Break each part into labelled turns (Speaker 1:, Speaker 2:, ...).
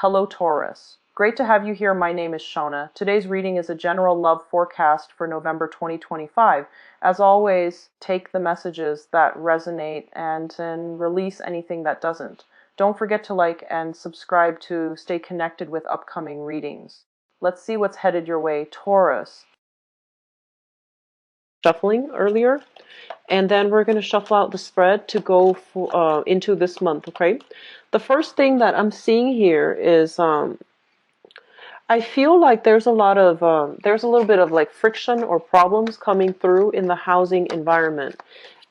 Speaker 1: Hello Taurus. Great to have you here. My name is Shona. Today's reading is a general love forecast for November 2025. As always, take the messages that resonate and release anything that doesn't. Don't forget to like and subscribe to stay connected with upcoming readings. Let's see what's headed your way, Taurus. Shuffling earlier, and then we're going to shuffle out the spread to go into this month. Okay, the first thing that I'm seeing here is I feel like there's a little bit of like friction or problems coming through in the housing environment,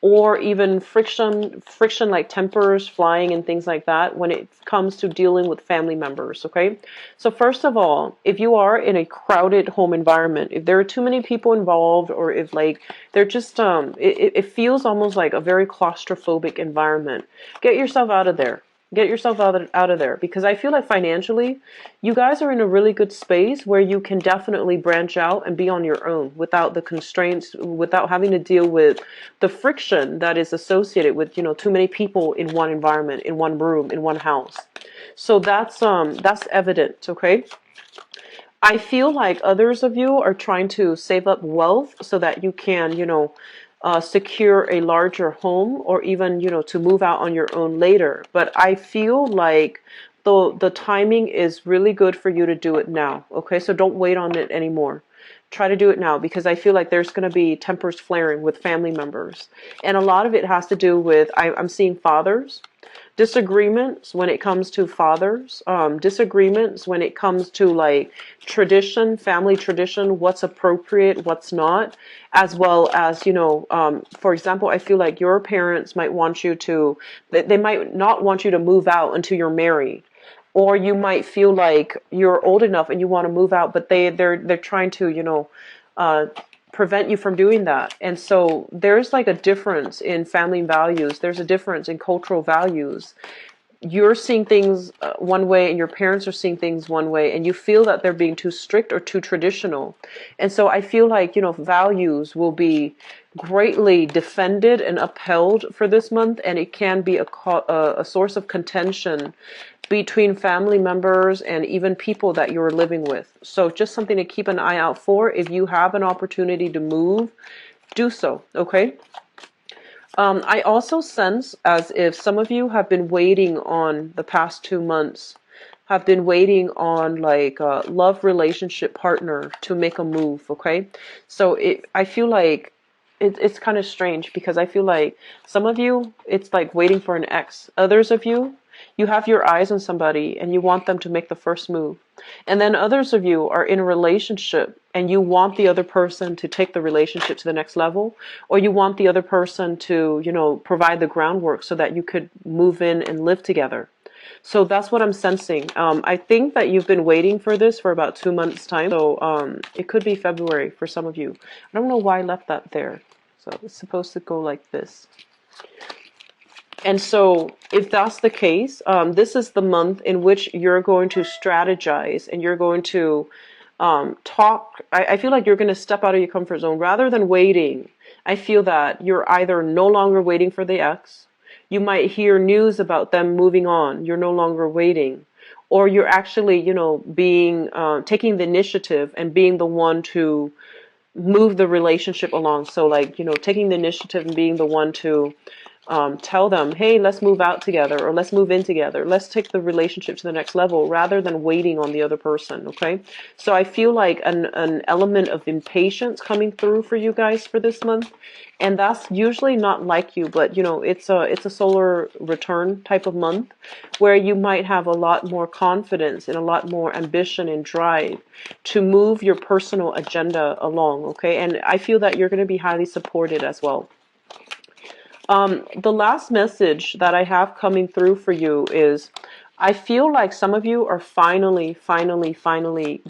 Speaker 1: or even friction like tempers flying and things like that when it comes to dealing with family members. Okay, so first of all, if you are in a crowded home environment, if there are too many people involved, or if like they're just it feels almost like a very claustrophobic environment, get yourself out of there. Get yourself out of there, because I feel like financially you guys are in a really good space where you can definitely branch out and be on your own without the constraints, without having to deal with the friction that is associated with, too many people in one environment, in one room, in one house. So that's evident. Okay, I feel like others of you are trying to save up wealth so that you can, secure a larger home, or even, to move out on your own later. But I feel like the timing is really good for you to do it now. Okay, so don't wait on it anymore. Try to do it now, because I feel like there's going to be tempers flaring with family members. And a lot of it has to do with, I'm seeing fathers. Disagreements when it comes to fathers, disagreements when it comes to like tradition, family tradition, what's appropriate, what's not, as well as, for example, I feel like your parents might want you to, they might not want you to move out until you're married. Or you might feel like you're old enough and you want to move out, but they're trying to, prevent you from doing that. And so there's like a difference in family values. There's a difference in cultural values. You're seeing things one way, and your parents are seeing things one way, and you feel that they're being too strict or too traditional. And so I feel like, values will be greatly defended and upheld for this month, and it can be a source of contention between family members and even people that you're living with. So just something to keep an eye out for. If you have an opportunity to move, do so. Okay. I also sense as if some of you have been waiting on the past 2 months, have been waiting on like a love relationship partner to make a move. Okay. So I feel like it's kind of strange, because I feel like some of you, it's like waiting for an ex. Others of you, you have your eyes on somebody and you want them to make the first move. And then others of you are in a relationship and you want the other person to take the relationship to the next level, or you want the other person to, provide the groundwork so that you could move in and live together. So that's what I'm sensing. I think that you've been waiting for this for about 2 months' time. So it could be February for some of you. I don't know why I left that there. So it's supposed to go like this. And so if that's the case, this is the month in which you're going to strategize and you're going to talk. I feel like you're going to step out of your comfort zone rather than waiting. I feel that you're either no longer waiting for the ex. You might hear news about them moving on. You're no longer waiting. Or you're actually, taking the initiative and being the one to move the relationship along. So like, taking the initiative and being the one to tell them, hey, let's move out together, or let's move in together. Let's take the relationship to the next level rather than waiting on the other person. Okay. So I feel like an element of impatience coming through for you guys for this month. And that's usually not like you, but it's a solar return type of month where you might have a lot more confidence and a lot more ambition and drive to move your personal agenda along. Okay. And I feel that you're going to be highly supported as well. The last message that I have coming through for you is, I feel like some of you are finally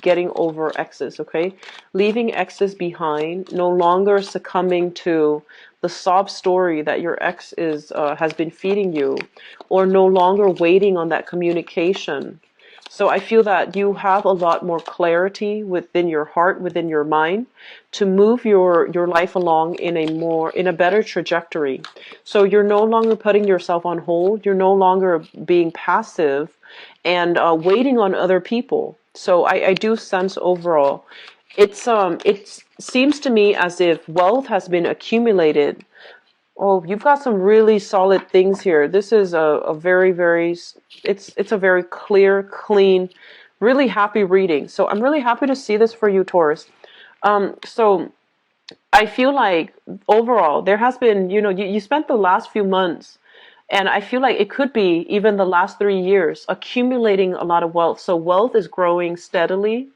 Speaker 1: getting over exes, okay? Leaving exes behind, no longer succumbing to the sob story that your ex has been feeding you, or no longer waiting on that communication. So I feel that you have a lot more clarity within your heart, within your mind, to move your life along in a better trajectory. So you're no longer putting yourself on hold. You're no longer being passive and waiting on other people. So I do sense overall, it seems to me as if wealth has been accumulated. Oh, you've got some really solid things here. This is a very, very, it's a very clear, clean, really happy reading. So I'm really happy to see this for you, Taurus. So I feel like overall there has been, you spent the last few months, and I feel like it could be even the last 3 years accumulating a lot of wealth. So wealth is growing steadily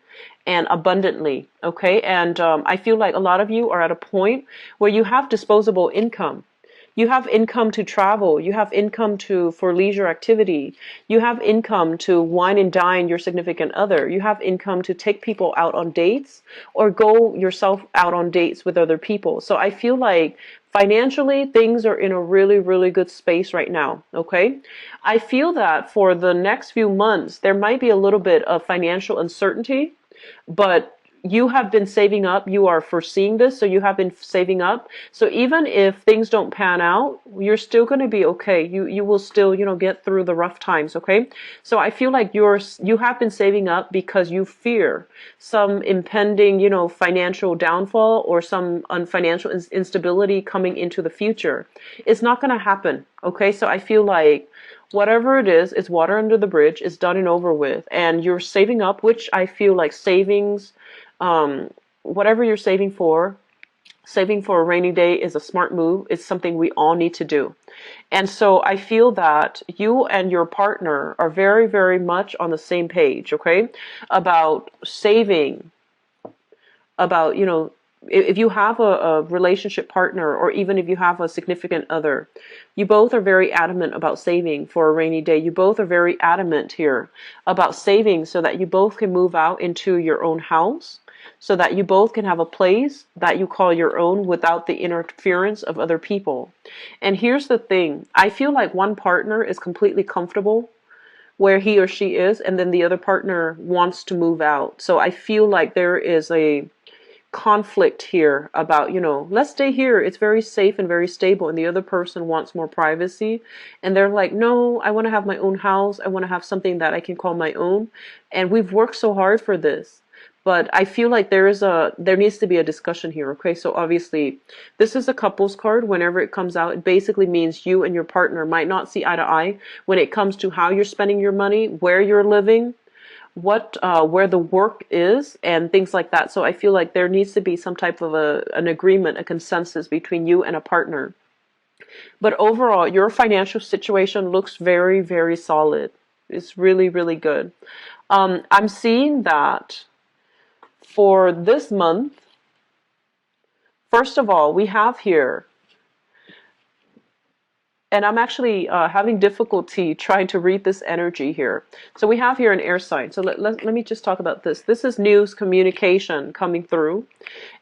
Speaker 1: and abundantly. Okay. And I feel like a lot of you are at a point where you have disposable income. You have income to travel. You have income for leisure activity. You have income to wine and dine your significant other. You have income to take people out on dates or go yourself out on dates with other people. So I feel like financially things are in a really, really good space right now. Okay. I feel that for the next few months, there might be a little bit of financial uncertainty, but you have been saving up. You are foreseeing this, so you have been saving up. So even if things don't pan out, you're still going to be okay. You will still, get through the rough times, okay? So I feel like you have been saving up because you fear some impending, financial downfall or some financial instability coming into the future. It's not going to happen, okay? So I feel like whatever it is, it's water under the bridge, it's done and over with, and you're saving up, which I feel like savings, whatever you're saving for a rainy day is a smart move. It's something we all need to do. And so I feel that you and your partner are very, very much on the same page, okay, about saving, about, if you have a relationship partner, or even if you have a significant other, you both are very adamant about saving for a rainy day. You both are very adamant here about saving so that you both can move out into your own house, so that you both can have a place that you call your own without the interference of other people. And here's the thing. I feel like one partner is completely comfortable where he or she is, and then the other partner wants to move out. So I feel like there is a conflict here about, let's stay here. It's very safe and very stable. And the other person wants more privacy. And they're like, no, I want to have my own house. I want to have something that I can call my own. And we've worked so hard for this. But I feel like there needs to be a discussion here. Okay, so obviously this is a couples card. Whenever it comes out, it basically means you and your partner might not see eye to eye when it comes to how you're spending your money, where you're living, where the work is, and things like that. So I feel like there needs to be some type of an agreement, a consensus between you and a partner. But overall, your financial situation looks very, very solid. It's really, really good. I'm seeing that for this month, first of all, we have here, and I'm actually having difficulty trying to read this energy here. So we have here an air sign. So let me just talk about this. This is news communication coming through.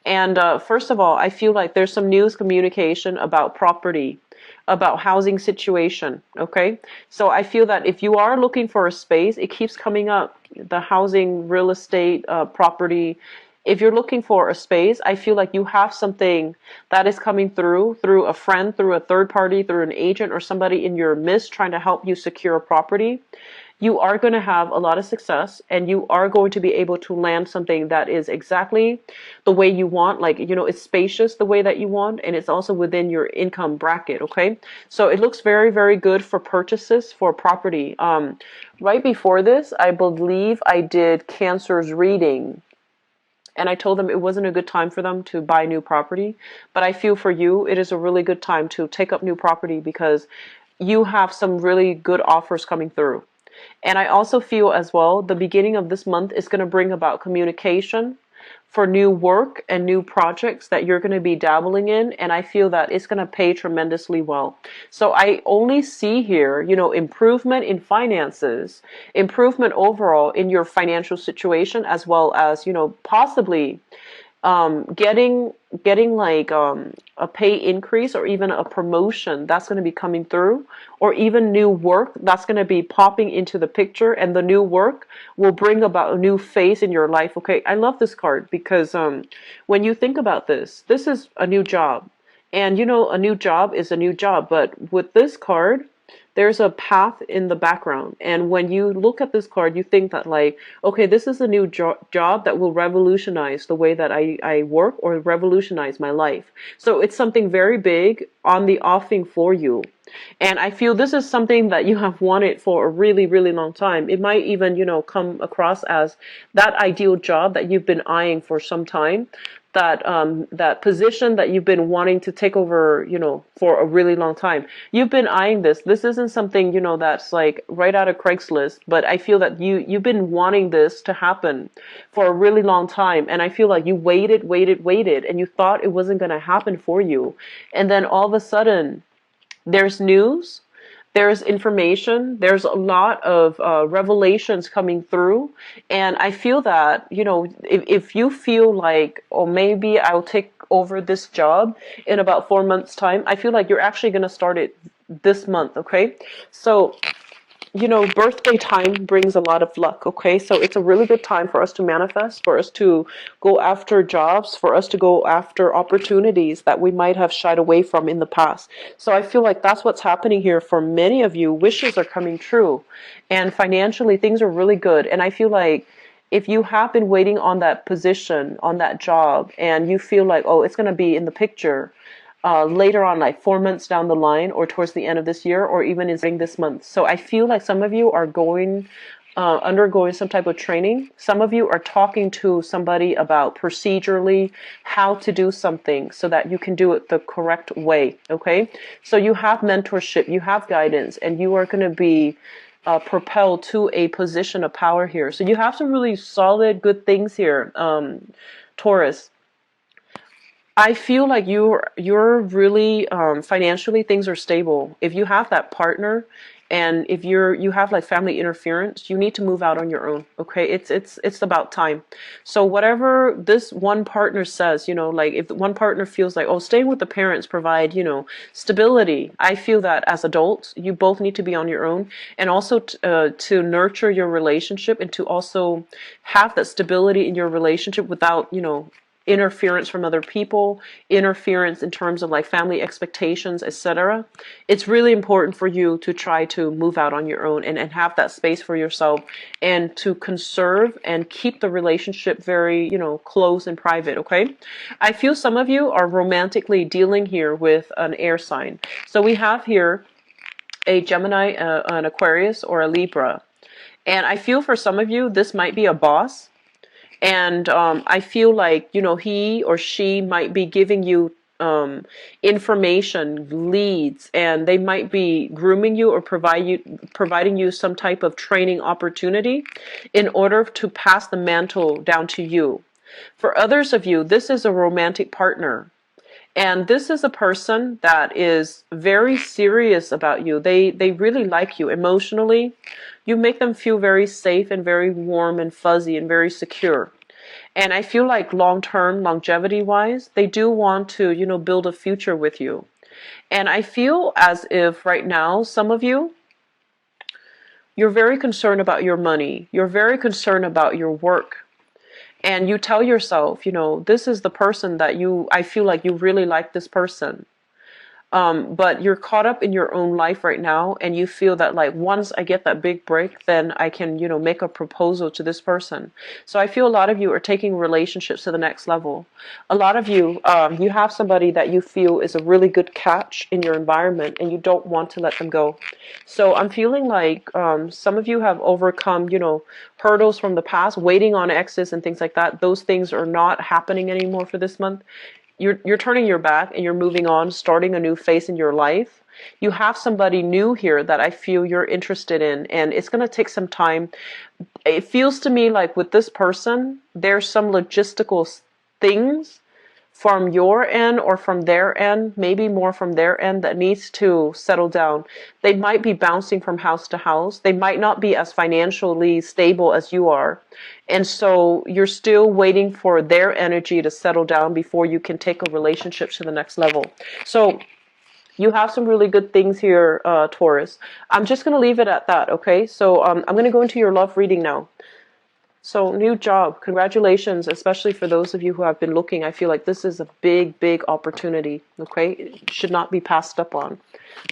Speaker 1: And first of all, I feel like there's some news communication about property, about housing situation, okay? So I feel that if you are looking for a space, it keeps coming up, the housing, real estate, property. If you're looking for a space, I feel like you have something that is coming through a friend, through a third party, through an agent, or somebody in your midst trying to help you secure a property. You are going to have a lot of success, and you are going to be able to land something that is exactly the way you want. Like, it's spacious the way that you want, and it's also within your income bracket, okay? So it looks very, very good for purchases for property. Right before this, I believe I did Cancer's reading, and I told them it wasn't a good time for them to buy new property. But I feel for you, it is a really good time to take up new property because you have some really good offers coming through. And I also feel as well, the beginning of this month is going to bring about communication for new work and new projects that you're going to be dabbling in. And I feel that it's going to pay tremendously well. So I only see here, improvement in finances, improvement overall in your financial situation, as well as, possibly getting like a pay increase or even a promotion that's going to be coming through, or even new work that's going to be popping into the picture, and the new work will bring about a new phase in your life. Okay, I love this card because when you think about this is a new job, and a new job is a new job. But with this card, there's a path in the background. And when you look at this card, you think that like, okay, this is a new job that will revolutionize the way that I work or revolutionize my life. So it's something very big on the offing for you. And I feel this is something that you have wanted for a really, really long time. It might even, come across as that ideal job that you've been eyeing for some time, that position that you've been wanting to take over, for a really long time. You've been eyeing this. This isn't something, that's like right out of Craigslist, but I feel that you've been wanting this to happen for a really long time. And I feel like you waited, and you thought it wasn't going to happen for you. And then all of a sudden, there's news, there's information, there's a lot of revelations coming through. And I feel that, if you feel like, oh, maybe I'll take over this job in about 4 months' time, I feel like you're actually going to start it this month, okay? So birthday time brings a lot of luck, okay? So it's a really good time for us to manifest, for us to go after jobs, for us to go after opportunities that we might have shied away from in the past. So I feel like that's what's happening here for many of you. Wishes are coming true. And financially, things are really good. And I feel like if you have been waiting on that position, on that job, and you feel like, oh, it's going to be in the picture, later on, like 4 months down the line, or towards the end of this year, or even in spring this month. So I feel like some of you are undergoing some type of training. Some of you are talking to somebody about procedurally how to do something so that you can do it the correct way. Okay, so you have mentorship, you have guidance, and you are going to be propelled to a position of power here. So you have some really solid, good things here, Taurus. I feel like you're really financially, things are stable. If you have that partner, and if you have like family interference, you need to move out on your own. Okay, it's about time. So whatever this one partner says, like if one partner feels like, oh, staying with the parents provide stability. I feel that as adults, you both need to be on your own, and also to nurture your relationship, and to also have that stability in your relationship without interference from other people, interference in terms of like family expectations, etc. It's really important for you to try to move out on your own, and have that space for yourself, and to conserve and keep the relationship very, close and private, okay? I feel some of you are romantically dealing here with an air sign. So we have here a Gemini, an Aquarius, or a Libra. And I feel for some of you, this might be a boss. And I feel like, he or she might be giving you information, leads, and they might be grooming you or providing you some type of training opportunity in order to pass the mantle down to you. For others of you, this is a romantic partner. And this is a person that is very serious about you. They really like you emotionally. You make them feel very safe and very warm and fuzzy and very secure. And I feel like long-term, longevity-wise, they do want to, build a future with you. And I feel as if right now, some of you, you're very concerned about your money. You're very concerned about your work. And you tell yourself, this is the person that I feel like you really like this person. But you're caught up in your own life right now, and you feel that like once I get that big break, then I can, make a proposal to this person. So I feel a lot of you are taking relationships to the next level. A lot of you, you have somebody that you feel is a really good catch in your environment, and you don't want to let them go. So I'm feeling like some of you have overcome, hurdles from the past, waiting on exes and things like that. Those things are not happening anymore for this month. You're turning your back and you're moving on, starting a new phase in your life. You have somebody new here that I feel you're interested in, and it's going to take some time. It feels to me like with this person, there's some logistical things from your end or from their end, maybe more from their end, that needs to settle down. They might be bouncing from house to house. They might not be as financially stable as you are. And so you're still waiting for their energy to settle down before you can take a relationship to the next level. So you have some really good things here, Taurus. I'm just going to leave it at that, okay? So I'm going to go into your love reading now. So new job, congratulations, especially for those of you who have been looking. I feel like this is a big, big opportunity, okay? It should not be passed up on.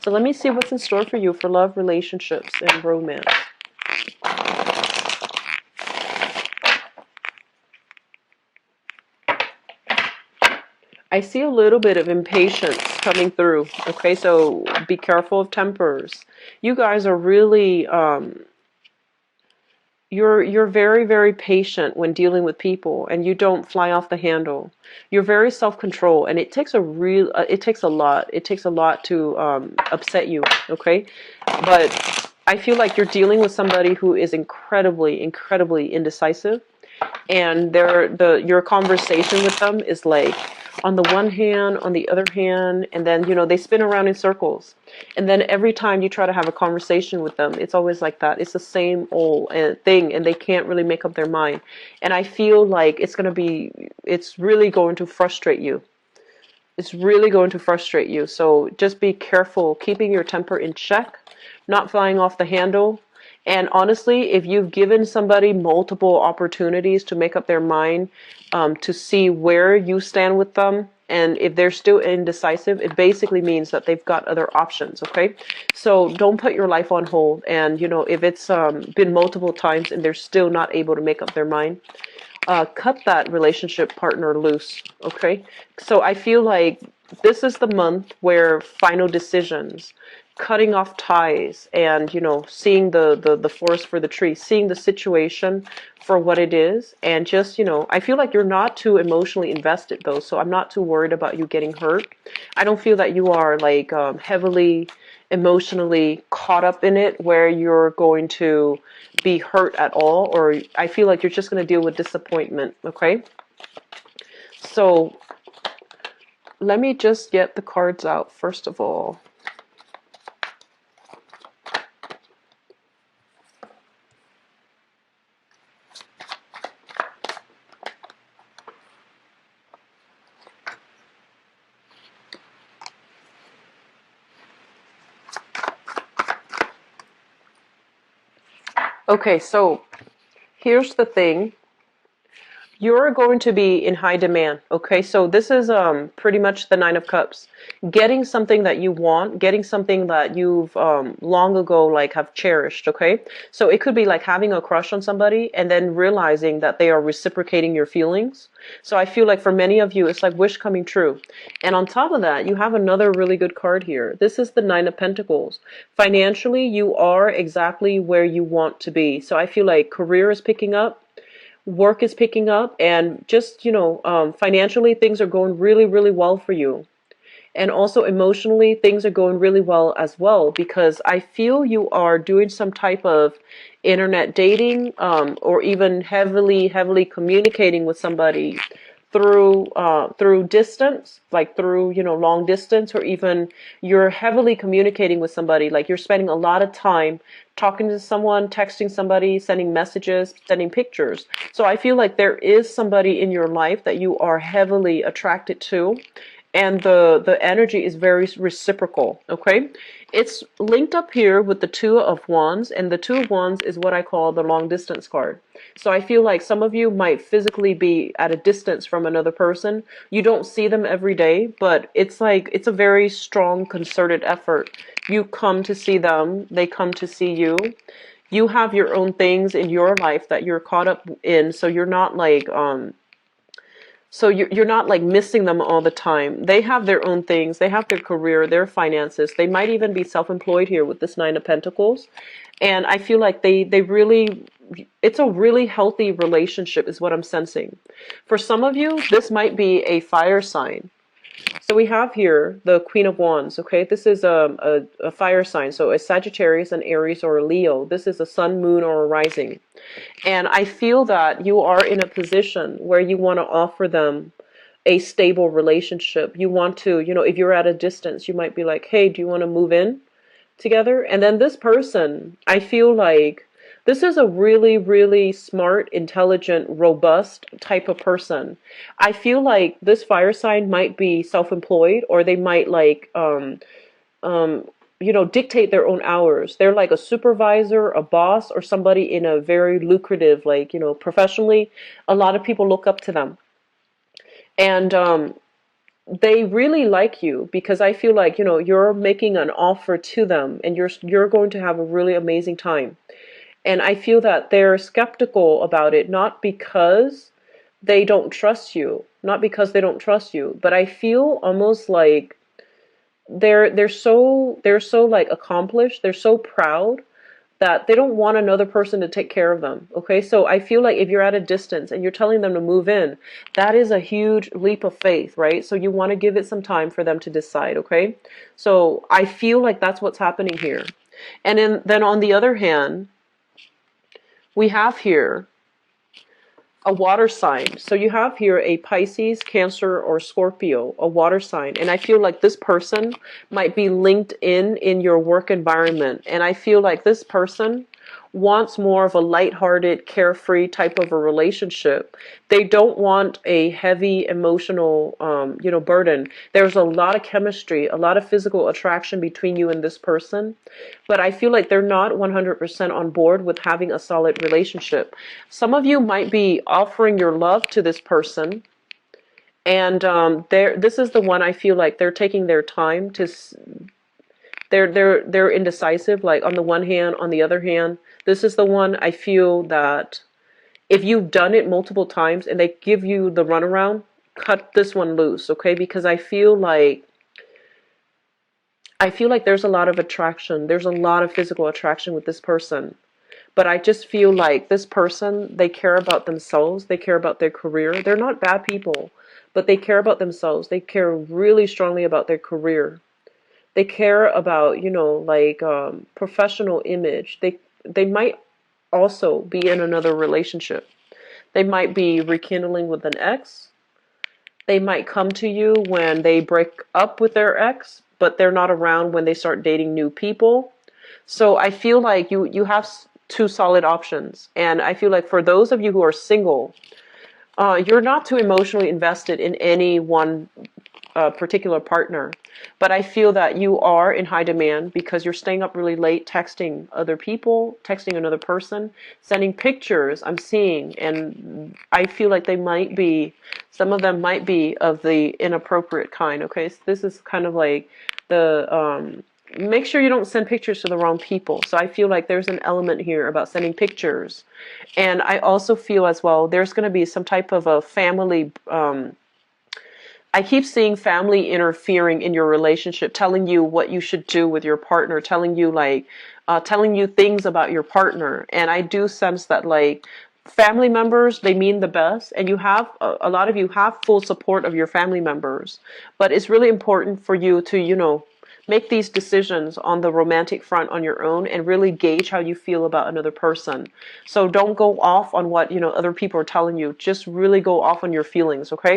Speaker 1: So let me see what's in store for you for love, relationships, and romance. I see a little bit of impatience coming through, okay? So be careful of tempers. You guys are really, you're very, very patient when dealing with people, and you don't fly off the handle. You're very self-control, and it takes it takes a lot. It takes a lot to upset you, okay? But I feel like you're dealing with somebody who is incredibly, incredibly indecisive, and your conversation with them is like on the one hand, on the other hand, and then they spin around in circles, and then every time you try to have a conversation with them, it's always like that. It's the same old thing, and they can't really make up their mind. And I feel like it's really going to frustrate you. It's really going to frustrate you. So just be careful, keeping your temper in check, not flying off the handle. And honestly, if you've given somebody multiple opportunities to make up their mind, to see where you stand with them, and if they're still indecisive, it basically means that they've got other options, okay? So don't put your life on hold. And, if it's been multiple times and they're still not able to make up their mind, cut that relationship partner loose, okay? So I feel like this is the month where final decisions, cutting off ties, and seeing the forest for the tree, seeing the situation for what it is, and just I feel like you're not too emotionally invested though, so I'm not too worried about you getting hurt. I don't feel that you are like heavily emotionally caught up in it where you're going to be hurt at all, or I feel like you're just going to deal with disappointment, okay? So let me just get the cards out first of all. Okay, so here's the thing. You're going to be in high demand, okay? So this is pretty much the Nine of Cups. Getting something that you want, getting something that you've long ago like have cherished, okay? So it could be like having a crush on somebody and then realizing that they are reciprocating your feelings. So I feel like for many of you, it's like wish coming true. And on top of that, you have another really good card here. This is the Nine of Pentacles. Financially, you are exactly where you want to be. So I feel like career is picking up. Work is picking up, and just financially things are going really, really well for you, and also emotionally things are going really well as well, because I feel you are doing some type of internet dating, or even heavily communicating with somebody through distance, like through long distance, or even you're heavily communicating with somebody, like you're spending a lot of time talking to someone, texting somebody, sending messages, sending pictures. So I feel like there is somebody in your life that you are heavily attracted to, and the energy is very reciprocal, okay? It's linked up here with the Two of Wands, and the Two of Wands is what I call the long distance card. So I feel like some of you might physically be at a distance from another person. You don't see them every day, but it's like it's a very strong concerted effort. You come to see them, they come to see you. You have your own things in your life that you're caught up in, so you're not like you're not like missing them all the time. They have their own things. They have their career, their finances. They might even be self-employed here with this Nine of Pentacles. And I feel like they really, it's a really healthy relationship is what I'm sensing. For some of you, this might be a fire sign. So we have here the Queen of Wands, okay? This is a fire sign. So a Sagittarius, an Aries, or a Leo. This is a sun, moon, or a rising. And I feel that you are in a position where you want to offer them a stable relationship. You want to, if you're at a distance, you might be like, hey, do you want to move in together? And then this person, I feel like this is a really, really smart, intelligent, robust type of person. I feel like this fire sign might be self-employed, or they might like dictate their own hours. They're like a supervisor, a boss, or somebody in a very lucrative, like, professionally, a lot of people look up to them. And they really like you because I feel like, you're making an offer to them and you're going to have a really amazing time. And I feel that they're skeptical about it, not because they don't trust you, but I feel almost like they're so like accomplished, they're so proud that they don't want another person to take care of them. Okay, so I feel like if you're at a distance and you're telling them to move in, that is a huge leap of faith, right? So you want to give it some time for them to decide. Okay, so I feel like that's what's happening here. And then on the other hand, we have here a water sign. So you have here a Pisces, Cancer, or Scorpio, a water sign. And I feel like this person might be linked in your work environment. And I feel like this person wants more of a lighthearted, carefree type of a relationship. They don't want a heavy emotional, burden. There's a lot of chemistry, a lot of physical attraction between you and this person. But I feel like they're not 100% on board with having a solid relationship. Some of you might be offering your love to this person. And this is the one I feel like they're taking their time to. They're indecisive. Like on the one hand, on the other hand, this is the one I feel that if you've done it multiple times and they give you the runaround, cut this one loose, okay? Because I feel like there's a lot of attraction. There's a lot of physical attraction with this person. But I just feel like this person, they care about themselves. They care about their career. They're not bad people, but they care about themselves. They care really strongly about their career. They care about, professional image. They might also be in another relationship. They might be rekindling with an ex. They might come to you when they break up with their ex, but they're not around when they start dating new people. So I feel like you have two solid options. And I feel like for those of you who are single, you're not too emotionally invested in any one particular partner. But I feel that you are in high demand because you're staying up really late, texting other people, texting another person, sending pictures I'm seeing. And I feel like some of them might be of the inappropriate kind. Okay, so this is kind of like make sure you don't send pictures to the wrong people. So I feel like there's an element here about sending pictures. And I also feel as well, there's going to be some type of a family, I keep seeing family interfering in your relationship, telling you what you should do with your partner, telling you things about your partner. And I do sense that family members, they mean the best, and you have a lot of you have full support of your family members. But it's really important for you to, make these decisions on the romantic front on your own and really gauge how you feel about another person. So don't go off on what, other people are telling you. Just really go off on your feelings, okay?